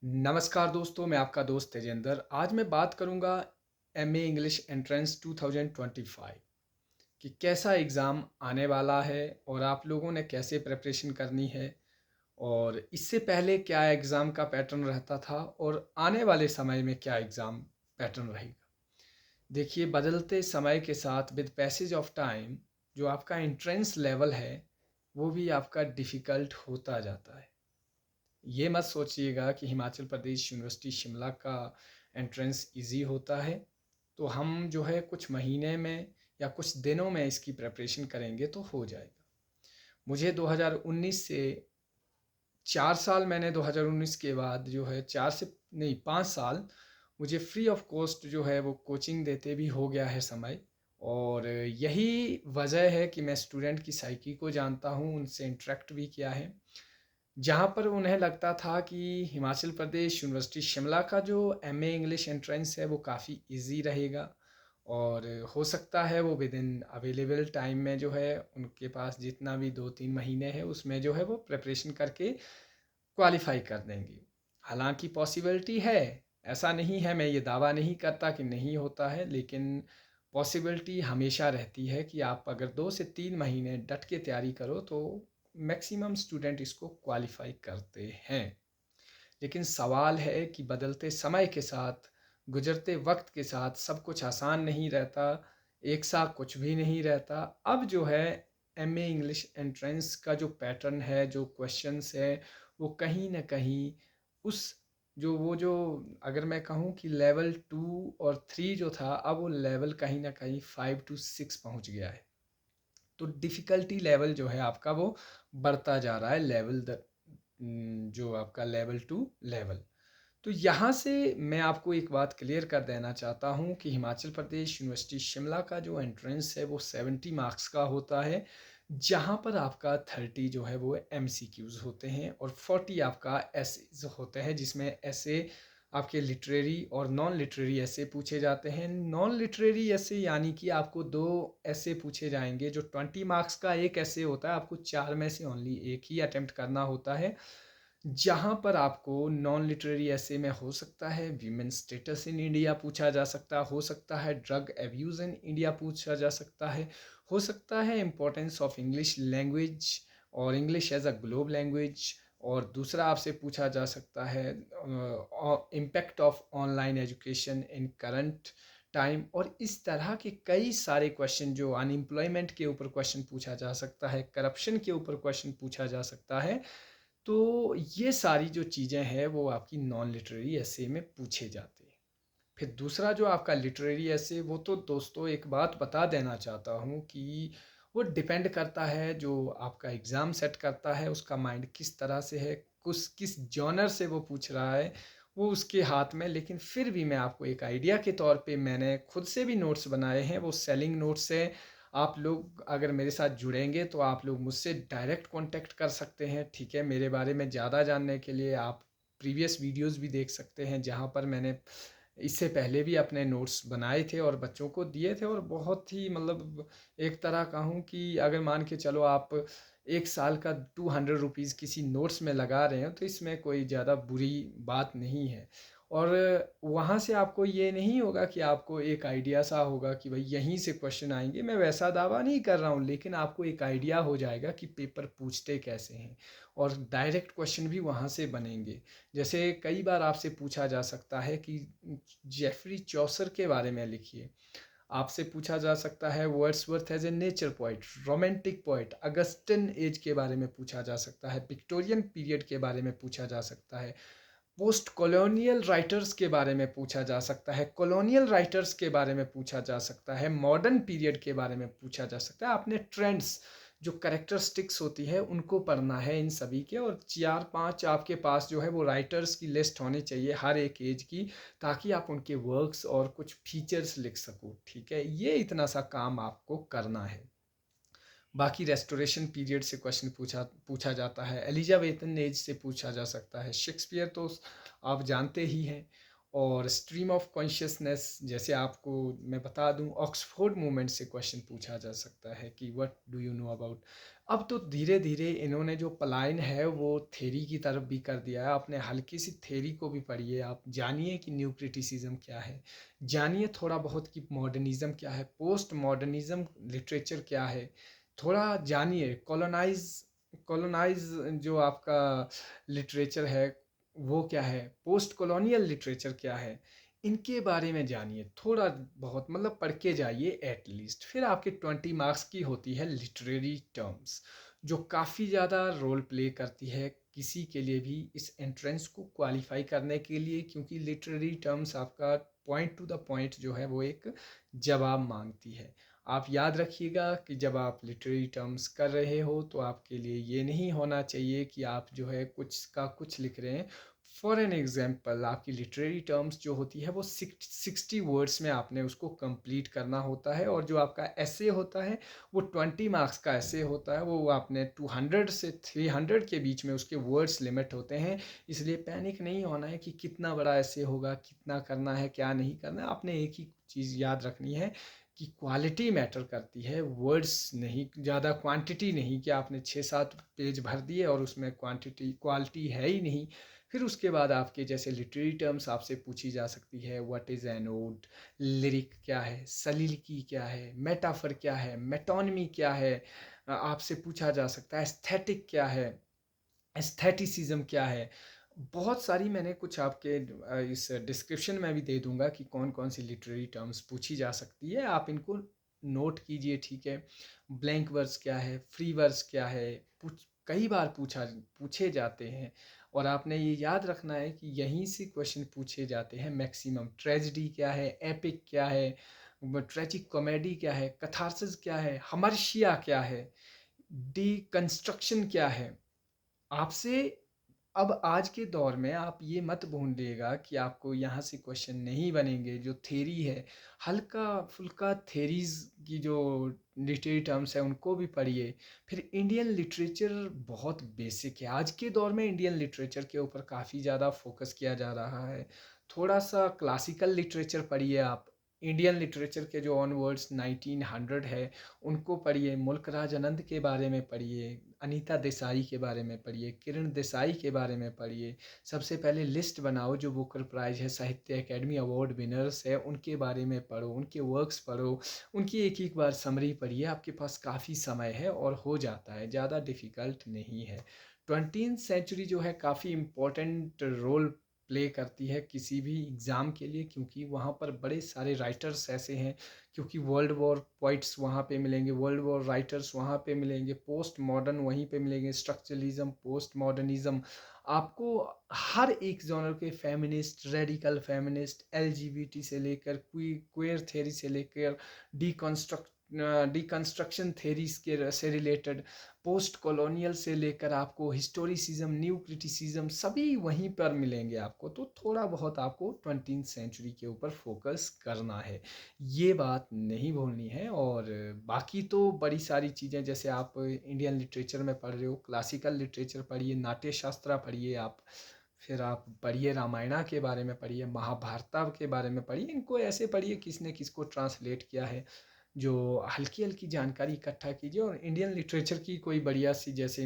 नमस्कार दोस्तों, मैं आपका दोस्त तेजेंद्र। आज मैं बात करूंगा एमए इंग्लिश एंट्रेंस 2025 कि कैसा एग्ज़ाम आने वाला है और आप लोगों ने कैसे प्रिपरेशन करनी है और इससे पहले क्या एग्ज़ाम का पैटर्न रहता था और आने वाले समय में क्या एग्ज़ाम पैटर्न रहेगा। देखिए, बदलते समय के साथ विद पैसेज ऑफ टाइम जो आपका एंट्रेंस लेवल है वो भी आपका डिफ़िकल्ट होता जाता है। ये मत सोचिएगा कि हिमाचल प्रदेश यूनिवर्सिटी शिमला का एंट्रेंस इजी होता है, तो हम जो है कुछ महीने में या कुछ दिनों में इसकी प्रिपरेशन करेंगे तो हो जाएगा। मुझे 2019 से 4 साल मैंने 2019 के बाद जो है 4 से नहीं 5 साल मुझे फ्री ऑफ कॉस्ट जो है वो कोचिंग देते भी हो गया है समय। और यही वजह है कि मैं स्टूडेंट की साइकी को जानता हूँ, उनसे इंटरेक्ट भी किया है, जहाँ पर उन्हें लगता था कि हिमाचल प्रदेश यूनिवर्सिटी शिमला का जो एमए इंग्लिश एंट्रेंस है वो काफ़ी इजी रहेगा और हो सकता है वो विद इन अवेलेबल टाइम में जो है उनके पास जितना भी 2-3 महीने है उसमें जो है वो प्रिपरेशन करके क्वालिफाई कर देंगे। हालांकि पॉसिबिलिटी है, ऐसा नहीं है, मैं ये दावा नहीं करता कि नहीं होता है, लेकिन पॉसिबिलिटी हमेशा रहती है कि आप अगर 2 से 3 महीने डट के तैयारी करो तो मैक्सिमम स्टूडेंट इसको क्वालिफाई करते हैं। लेकिन सवाल है कि बदलते समय के साथ, गुजरते वक्त के साथ सब कुछ आसान नहीं रहता, एक साथ कुछ भी नहीं रहता। अब जो है एमए इंग्लिश एंट्रेंस का जो पैटर्न है, जो क्वेश्चंस है, वो कहीं ना कहीं उस जो अगर मैं कहूँ कि लेवल 2 और 3 जो था, अब वो लेवल कहीं ना कहीं 5 to 6 पहुँच गया है। तो डिफ़िकल्टी लेवल जो है आपका वो बढ़ता जा रहा है, जो आपका लेवल 2 लेवल। तो यहाँ से मैं आपको एक क्लियर कर देना चाहता हूँ कि हिमाचल प्रदेश यूनिवर्सिटी शिमला का जो एंट्रेंस है वो 70 मार्क्स का होता है, जहाँ पर आपका 30 जो है वो MCQs होते हैं और 40 आपका एसेज होते हैं, जिसमें ऐसे आपके लिटरेरी और नॉन लिटरेरी ऐसे पूछे जाते हैं। नॉन लिटरेरी ऐसे यानी कि आपको 2 ऐसे पूछे जाएंगे। जो 20 मार्क्स का एक ऐसे होता है, आपको 4 में से ओनली एक ही अटेम्प्ट करना होता है, जहाँ पर आपको नॉन लिटरेरी ऐसे में हो सकता है वीमेन स्टेटस इन इंडिया पूछा जा सकता है, हो सकता है ड्रग एब्यूज़ इन इंडिया पूछा जा सकता है, हो सकता है इम्पोर्टेंस ऑफ इंग्लिश लैंग्वेज और English as a globe language, और दूसरा आपसे पूछा जा सकता है impact of online education in current time. और इस तरह के कई सारे क्वेश्चन, जो अनएम्प्लॉयमेंट के ऊपर क्वेश्चन पूछा जा सकता है, करप्शन के ऊपर क्वेश्चन पूछा जा सकता है। तो ये सारी जो चीज़ें हैं वो आपकी नॉन लिटरेरी ऐसे में पूछे जाते हैं। फिर दूसरा जो आपका लिटरेरी ऐसे, वो तो दोस्तों एक बात बता देना चाहता हूँ कि वो डिपेंड करता है, जो आपका एग्ज़ाम सेट करता है उसका माइंड किस तरह से है, किस जॉनर से वो पूछ रहा है, वो उसके हाथ में। लेकिन फिर भी मैं आपको एक आइडिया के तौर पे मैंने खुद से भी नोट्स बनाए हैं, वो सेलिंग नोट्स हैं। आप लोग अगर मेरे साथ जुड़ेंगे तो आप लोग मुझसे डायरेक्ट कांटेक्ट कर सकते हैं, ठीक है। मेरे बारे में ज़्यादा जानने के लिए आप प्रीवियस वीडियोस भी देख सकते हैं, जहाँ पर मैंने इससे पहले भी अपने नोट्स बनाए थे और बच्चों को दिए थे। और बहुत ही मतलब एक तरह कहूँ कि अगर मान के चलो आप 1 साल का 200 रुपीज़ किसी नोट्स में लगा रहे हो तो इसमें कोई ज़्यादा बुरी बात नहीं है। और वहाँ से आपको ये नहीं होगा कि आपको एक आइडिया सा होगा कि भाई यहीं से क्वेश्चन आएंगे, मैं वैसा दावा नहीं कर रहा हूँ, लेकिन आपको एक आइडिया हो जाएगा कि पेपर पूछते कैसे हैं और डायरेक्ट क्वेश्चन भी वहाँ से बनेंगे। जैसे कई बार आपसे पूछा जा सकता है कि जेफरी चौसर के बारे में लिखिए, आपसे पूछा जा सकता है Wordsworth as a nature poet, romantic poet, Augustan age के बारे में पूछा जा सकता है, विक्टोरियन पीरियड के बारे में पूछा जा सकता है, पोस्ट कॉलोनियल राइटर्स के बारे में पूछा जा सकता है, कॉलोनियल राइटर्स के बारे में पूछा जा सकता है, मॉडर्न पीरियड के बारे में पूछा जा सकता है। आपने ट्रेंड्स, जो करेक्टरिस्टिक्स होती है उनको पढ़ना है इन सभी के, और 4-5 आपके पास जो है वो राइटर्स की लिस्ट होनी चाहिए हर एक एज की, ताकि आप उनके वर्क्स और कुछ फीचर्स लिख सको, ठीक है। ये इतना सा काम आपको करना है। बाकी रेस्टोरेशन पीरियड से क्वेश्चन पूछा पूछा जाता है, एलिजाबेथन एज से पूछा जा सकता है, शेक्सपियर तो आप जानते ही हैं। और स्ट्रीम ऑफ कॉन्शियसनेस, जैसे आपको मैं बता दूं, ऑक्सफोर्ड मूवमेंट से क्वेश्चन पूछा जा सकता है कि what do you know about अब तो धीरे धीरे इन्होंने जो पलायन है वो थ्योरी की तरफ भी कर दिया है। आपने हल्की सी थ्योरी को भी पढ़िए, आप जानिए कि न्यू क्रिटिसिज्म क्या है, जानिए थोड़ा बहुत कि मॉडर्निज्म क्या है, पोस्ट मॉडर्निज्म लिटरेचर क्या है, थोड़ा जानिए कॉलोनाइज जो आपका लिटरेचर है वो क्या है, पोस्ट कॉलोनियल लिटरेचर क्या है, इनके बारे में जानिए थोड़ा बहुत, मतलब पढ़ के जाइए एटलीस्ट। फिर आपके 20 मार्क्स की होती है लिटरेरी टर्म्स, जो काफ़ी ज़्यादा रोल प्ले करती है किसी के लिए भी इस एंट्रेंस को क्वालिफाई करने के लिए, क्योंकि लिटरेरी टर्म्स आपका पॉइंट टू द पॉइंट जो है वो एक जवाब मांगती है। आप याद रखिएगा कि जब आप लिटरेरी टर्म्स कर रहे हो तो आपके लिए ये नहीं होना चाहिए कि आप जो है कुछ का कुछ लिख रहे हैं। फॉर एन एग्जाम्पल, आपकी लिटरेरी टर्म्स जो होती है वो 60 वर्ड्स में आपने उसको कंप्लीट करना होता है, और जो आपका ऐसे होता है वो 20 मार्क्स का ऐसे होता है, वो आपने 200 से 300 के बीच में उसके वर्ड्स लिमिट होते हैं। इसलिए पैनिक नहीं होना है कि कितना बड़ा ऐसे होगा, कितना करना है, क्या नहीं करना है। आपने एक ही चीज़ याद रखनी है कि क्वालिटी मैटर करती है, वर्ड्स नहीं, ज़्यादा क्वांटिटी नहीं कि आपने 6-7 पेज भर दिए और उसमें क्वालिटी है ही नहीं। फिर उसके बाद आपके जैसे लिटरेरी टर्म्स आपसे पूछी जा सकती है, what is an ode, lyric क्या है, सलिलिकी क्या है, मेटाफर क्या है, मेटोनमी क्या है, आपसे पूछा जा सकता है एस्थेटिक क्या है, एस्थेटिसिज्म क्या है। बहुत सारी मैंने कुछ आपके इस डिस्क्रिप्शन में भी दे दूंगा कि कौन कौन सी लिटरेरी टर्म्स पूछी जा सकती है, आप इनको नोट कीजिए, ठीक है। ब्लैंक वर्स क्या है, फ्री वर्स क्या है, कई बार पूछे जाते हैं, और आपने ये याद रखना है कि यहीं से क्वेश्चन पूछे जाते हैं मैक्सिमम। ट्रेजिडी क्या है, एपिक क्या है, ट्रेजिक कॉमेडी क्या है, कथारसिस क्या है, हमर्शिया क्या है, डीकंस्ट्रक्शन क्या है। आपसे अब आज के दौर में आप ये मत भूलिएगा कि आपको यहाँ से क्वेश्चन नहीं बनेंगे। जो थेरी है, हल्का फुल्का थेरीज की जो लिटरेरी टर्म्स है उनको भी पढ़िए। फिर इंडियन लिटरेचर बहुत बेसिक है, आज के दौर में इंडियन लिटरेचर के ऊपर काफ़ी ज़्यादा फोकस किया जा रहा है। थोड़ा सा क्लासिकल लिटरेचर पढ़िए आप, इंडियन लिटरेचर के जो ऑनवर्ड्स 1900 है उनको पढ़िए, मुल्क राज आनंद के बारे में पढ़िए, अनीता देसाई के बारे में पढ़िए, किरण देसाई के बारे में पढ़िए। सबसे पहले लिस्ट बनाओ जो बुकर प्राइज है, साहित्य अकेडमी अवार्ड विनर्स है, उनके बारे में पढ़ो, उनके वर्क्स पढ़ो, उनकी एक एक बार समरी पढ़िए। आपके पास काफ़ी समय है और हो जाता है, ज़्यादा डिफ़िकल्ट नहीं है। 20वीं सेंचुरी जो है काफ़ी इम्पोर्टेंट रोल प्ले करती है किसी भी एग्ज़ाम के लिए, क्योंकि वहाँ पर बड़े सारे राइटर्स ऐसे हैं, क्योंकि वर्ल्ड वॉर पोइट्स वहाँ पे मिलेंगे, वर्ल्ड वॉर राइटर्स वहाँ पे मिलेंगे, पोस्ट मॉडर्न वहीं पे मिलेंगे, स्ट्रक्चरलिज्म, पोस्ट मॉडर्निज्म। आपको हर एक जॉनर के फेमिनिस्ट, रेडिकल फेमिनिस्ट, एलजीबीटी से लेकर क्वेयर थेरी से लेकर डिकंस्ट्रक्शन थेरीज के से रिलेटेड, पोस्ट कॉलोनियल से लेकर आपको हिस्टोरिसिज्म, न्यू क्रिटिसिज्म, सभी वहीं पर मिलेंगे आपको। तो थोड़ा बहुत आपको 20वीं सेंचुरी के ऊपर फोकस करना है, ये बात नहीं भूलनी है। और बाकी तो बड़ी सारी चीज़ें, जैसे आप इंडियन लिटरेचर में पढ़ रहे हो, क्लासिकल लिटरेचर पढ़िए, नाट्य शास्त्र पढ़िए आप, फिर आप पढ़िए रामायणा के बारे में पढ़िए, महाभारता के बारे में पढ़िए। इनको ऐसे पढ़िए किसने किसको ट्रांसलेट किया है, जो हल्की हल्की जानकारी इकट्ठा कीजिए। और इंडियन लिटरेचर की कोई बढ़िया सी जैसे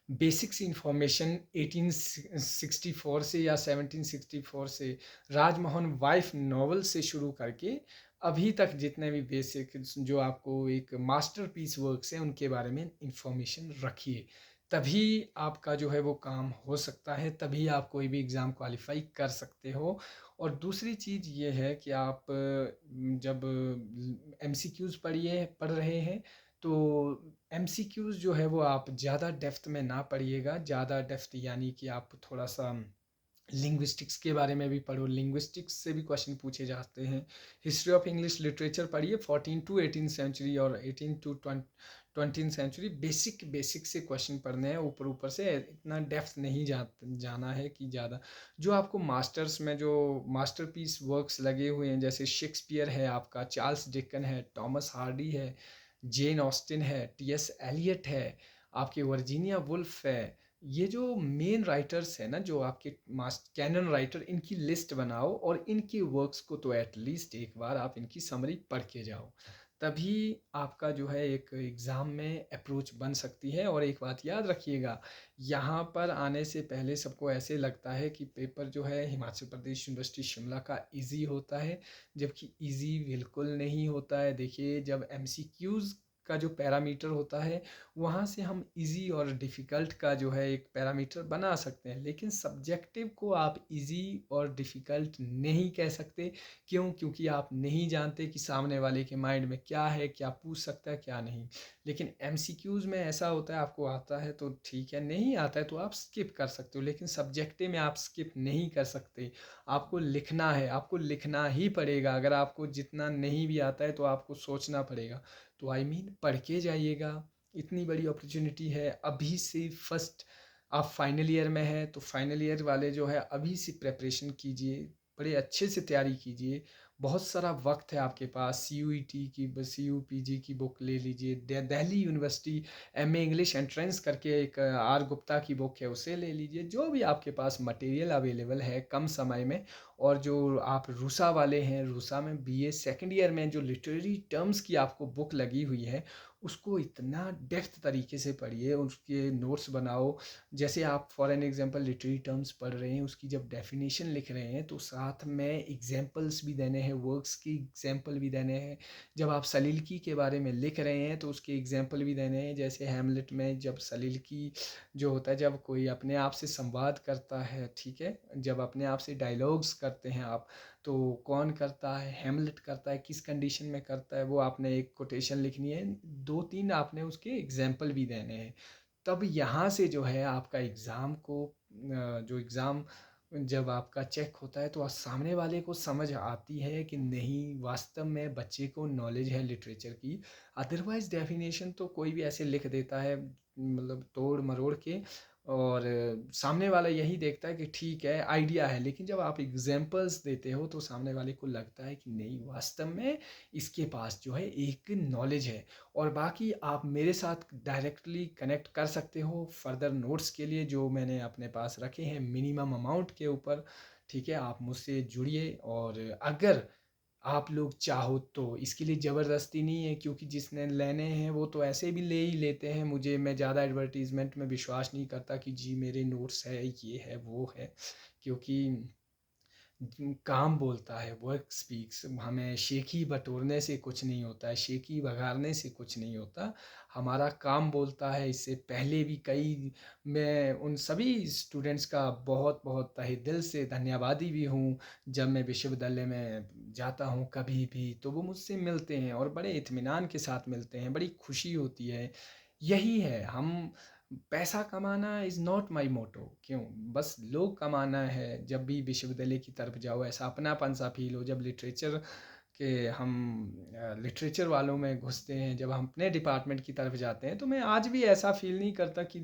बेसिक्स इंफॉर्मेशन 1864 से या 1764 से, राजमोहन वाइफ नॉवल से शुरू करके अभी तक जितने भी बेसिक जो आपको एक मास्टरपीस वर्क्स हैं उनके बारे में इंफॉर्मेशन रखिए। तभी आपका जो है वो काम हो सकता है, तभी आप कोई भी एग्ज़ाम क्वालिफाई कर सकते हो। और दूसरी चीज़ ये है कि आप जब एमसीक्यूज़ पढ़ रहे हैं तो एमसीक्यूज़ जो है वो आप ज़्यादा डेप्थ में ना पढ़िएगा। ज़्यादा डेप्थ यानी कि आप थोड़ा सा लिंग्विस्टिक्स के बारे में भी पढ़ो, लिंग्विस्टिक्स से भी क्वेश्चन पूछे जाते हैं। हिस्ट्री ऑफ इंग्लिश लिटरेचर पढ़िए, 14 to 18 सेंचुरी और 18 to 20 सेंचुरी। बेसिक से क्वेश्चन पढ़ने हैं, ऊपर ऊपर से, इतना डेप्थ नहीं जाना है कि ज़्यादा। जो आपको मास्टर्स में जो मास्टरपीस वर्क्स लगे हुए हैं, जैसे शेक्सपियर है आपका, चार्ल्स डिकन है, टॉमस हार्डी है, जेन ऑस्टिन है, टीएस एलियट है, आपके वर्जीनिया वुल्फ है, ये जो मेन राइटर्स है ना, जो आपके कैनन राइटर, इनकी लिस्ट बनाओ और इनकी वर्क्स को तो एटलीस्ट एक बार आप इनकी समरी पढ़ के जाओ, तभी आपका जो है एक एग्ज़ाम में अप्रोच बन सकती है। और एक बात याद रखिएगा, यहाँ पर आने से पहले सबको ऐसे लगता है कि पेपर जो है हिमाचल प्रदेश यूनिवर्सिटी शिमला का ईज़ी होता है, जबकि ईज़ी बिल्कुल नहीं होता है। देखिए, जब एमसीक्यूज़ का जो पैरामीटर होता है, वहाँ से हम इजी और डिफ़िकल्ट का जो है एक पैरामीटर बना सकते हैं, लेकिन सब्जेक्टिव को आप इजी और डिफ़िकल्ट नहीं कह सकते। क्यों? क्योंकि आप नहीं जानते कि सामने वाले के माइंड में क्या है, क्या पूछ सकता है, क्या नहीं। लेकिन एमसीक्यूज़ में ऐसा होता है, आपको आता है तो ठीक है, नहीं आता है तो आप स्किप कर सकते हो, लेकिन सब्जेक्टिव में आप स्किप नहीं कर सकते। आपको लिखना है, आपको लिखना ही पड़ेगा। अगर आपको जितना नहीं भी आता है तो आपको सोचना पड़ेगा। तो पढ़ के जाइएगा। इतनी बड़ी अपॉर्चुनिटी है अभी से। फर्स्ट आप फाइनल ईयर में है तो फाइनल ईयर वाले जो है अभी से प्रेपरेशन कीजिए, बड़े अच्छे से तैयारी कीजिए। बहुत सारा वक्त है आपके पास। CUET की, CUPG की बुक ले लीजिए। Delhi university MA English entrance करके एक R गुप्ता की बुक है, उसे ले लीजिए। जो भी आपके पास मटेरियल अवेलेबल है कम समय में। और जो आप रूसा वाले हैं, रूसा में BA सेकेंड ईयर में जो लिटरेरी टर्म्स की आपको बुक लगी हुई है, उसको इतना डेप्थ तरीके से पढ़िए, उसके नोट्स बनाओ। जैसे आप for an example literary terms पढ़ रहे हैं, उसकी जब डेफिनेशन लिख रहे हैं तो साथ में एग्जांपल्स भी देने हैं, वर्क्स की एग्जांपल भी देने हैं। जब आप सलीलकी के बारे में लिख रहे हैं तो उसके एग्जांपल भी देने हैं। जैसे हैमलेट में जब सलीलकी जो होता है, जब कोई अपने आप से संवाद करता है, ठीक है, जब अपने आप से डायलॉग्स करते हैं आप, तो कौन करता है? हैमलेट करता है। किस कंडीशन में करता है? वो आपने एक कोटेशन लिखनी है, 2-3 आपने उसके एग्जाम्पल भी देने हैं। तब यहाँ से जो है आपका एग्ज़ाम को जो एग्ज़ाम जब आपका चेक होता है तो सामने वाले को समझ आती है कि नहीं, वास्तव में बच्चे को नॉलेज है लिटरेचर की। अदरवाइज़ डेफिनेशन तो कोई भी ऐसे लिख देता है, मतलब तोड़ मरोड़ के। और सामने वाला यही देखता है कि ठीक है, आइडिया है, लेकिन जब आप एग्जाम्पल्स देते हो तो सामने वाले को लगता है कि नहीं, वास्तव में इसके पास जो है एक नॉलेज है। और बाकी आप मेरे साथ डायरेक्टली कनेक्ट कर सकते हो फर्दर नोट्स के लिए, जो मैंने अपने पास रखे हैं मिनिमम अमाउंट के ऊपर। ठीक है, आप मुझसे जुड़िए। और अगर आप लोग चाहो तो इसके लिए ज़बरदस्ती नहीं है, क्योंकि जिसने लेने हैं वो तो ऐसे भी ले ही लेते हैं। मैं ज़्यादा एडवर्टीज़मेंट में विश्वास नहीं करता कि जी मेरे नोट्स है, ये है, वो है। क्योंकि काम बोलता है, वर्क स्पीक्स। हमें शेखी बटोरने से कुछ नहीं होता है, शेखी बघारने से कुछ नहीं होता। हमारा काम बोलता है। इससे पहले भी मैं उन सभी स्टूडेंट्स का बहुत बहुत तहे दिल से धन्यवादी भी हूँ। जब मैं विश्वविद्यालय में जाता हूँ कभी भी, तो वो मुझसे मिलते हैं और बड़े इत्मीनान के साथ मिलते हैं, बड़ी खुशी होती है। यही है, हम पैसा कमाना इज़ नॉट माई मोटो। क्यों? बस लोग कमाना है। जब भी विश्वविद्यालय की तरफ जाओ, ऐसा अपनापन सा फील हो। जब लिटरेचर वालों में घुसते हैं, जब हम अपने डिपार्टमेंट की तरफ जाते हैं, तो मैं आज भी ऐसा फील नहीं करता कि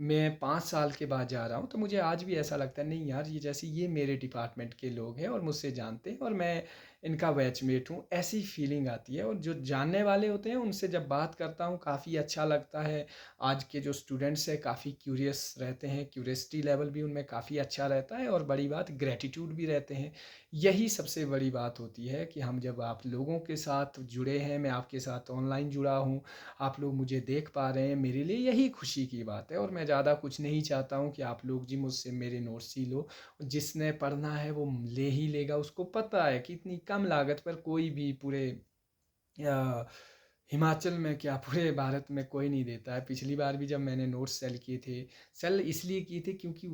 मैं 5 साल के बाद जा रहा हूँ। तो मुझे आज भी ऐसा लगता है, नहीं यार, ये जैसे ये मेरे डिपार्टमेंट के लोग हैं और मुझसे जानते हैं और मैं इनका बैचमेट हूँ, ऐसी फीलिंग आती है। और जो जानने वाले होते हैं उनसे जब बात करता हूँ काफ़ी अच्छा लगता है। आज के जो स्टूडेंट्स हैं काफ़ी क्यूरियस रहते हैं, क्यूरियसिटी लेवल भी उनमें काफ़ी अच्छा रहता है, और बड़ी बात ग्रेटिट्यूड भी रहते हैं। यही सबसे बड़ी बात होती है कि हम जब आप लोगों के साथ जुड़े हैं, मैं आपके साथ ऑनलाइन जुड़ा हूँ, आप लोग मुझे देख पा रहे हैं, मेरे लिए यही खुशी की बात है। और मैं ज़्यादा कुछ नहीं चाहता हूँ कि आप लोग जी मुझसे मेरे नोट्स ही लो। जिसने पढ़ना है वो ले ही लेगा। उसको पता है कि इतनी कम लागत पर कोई भी पूरे या हिमाचल में क्या, पूरे भारत में कोई नहीं देता है। पिछली बार भी जब मैंने नोट्स सेल किए थे, सेल इसलिए किए थे क्योंकि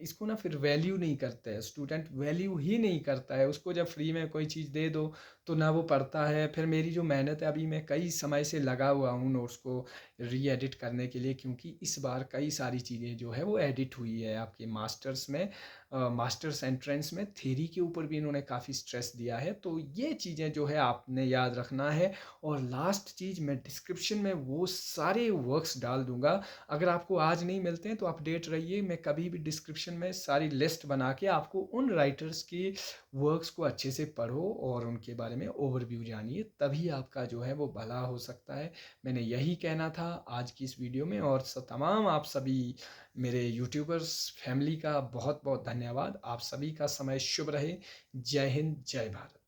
इसको ना फिर वैल्यू नहीं करते हैं स्टूडेंट, वैल्यू ही नहीं करता है उसको। जब फ्री में कोई चीज़ दे दो तो ना वो पढ़ता है। फिर मेरी जो मेहनत है, अभी मैं कई समय से लगा हुआ हूँ नोट्स को री एडिट करने के लिए, क्योंकि इस बार कई सारी चीज़ें जो है वो एडिट हुई है आपके मास्टर्स में। मास्टर्स एंट्रेंस में थ्योरी के ऊपर भी इन्होंने काफ़ी स्ट्रेस दिया है। तो ये चीज़ें जो है आपने याद रखना है। और लास्ट चीज़, मैं डिस्क्रिप्शन में वो सारे वर्क्स डाल दूंगा। अगर आपको आज नहीं मिलते हैं तो अपडेट रहिए, मैं कभी भी डिस्क्रिप्शन में सारी लिस्ट बना के आपको उन राइटर्स की वर्क्स को अच्छे से पढ़ो और उनके बारे में ओवरव्यू जानिए, तभी आपका जो है वो भला हो सकता है। मैंने यही कहना था आज की इस वीडियो में। और तमाम आप सभी मेरे यूट्यूबर्स फैमिली का बहुत बहुत धन्यवाद। आप सभी का समय शुभ रहे। जय हिंद, जय भारत।